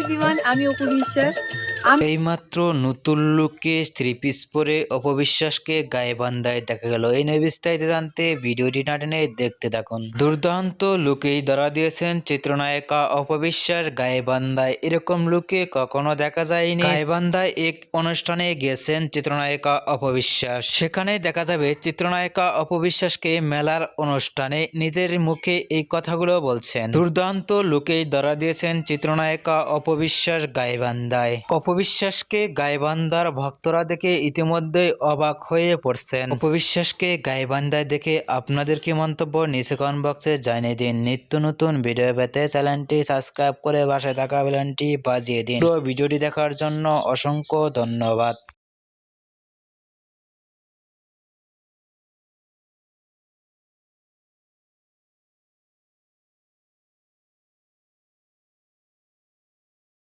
Everyone, আমি অপু বিশ্বাস। এইমাত্র নতুন লুকে থ্রি পিস পরে অপবিশ্বাসকে গায়ে বান্ধায় দেখা গেল। এই নিয়ে বিস্তারিত জানতে ভিডিওটি না টেনে দেখতে থাকুন। দুর্দান্ত লুকেই ধরা দিয়েছেন চিত্রনায়িকা অপবিশ্বাস গায়ে বান্ধায়। এরকম লুকে কখনো দেখা যায়নি। গায়ে বান্ধায় এক অনুষ্ঠানে গেছেন চিত্রনায়িকা অপবিশ্বাস। সেখানে দেখা যাবে চিত্রনায়িকা অপবিশ্বাসকে মেলার অনুষ্ঠানে নিজের মুখে এই কথাগুলো বলছেন। দুর্দান্ত লুকেই ধরা দিয়েছেন চিত্রনায়িকা অপবিশ্বাস গায়ে বান্ধায়। অপবিশ্বাসকে গাইবান্ধার ভক্তরা দেখে ইতিমধ্যেই অবাক হয়ে পড়ছেন। অপবিশ্বাসকে গাইবান্ধায় দেখে আপনাদের কি মন্তব্য নিচে কমেন্ট বক্সে জানিয়ে দিন। নিত্য নতুন ভিডিও পেতে চ্যানেলটি সাবস্ক্রাইব করে পাশে থাকা বেলটি বাজিয়ে দিন। তো ভিডিওটি দেখার জন্য অসংখ্য ধন্যবাদ।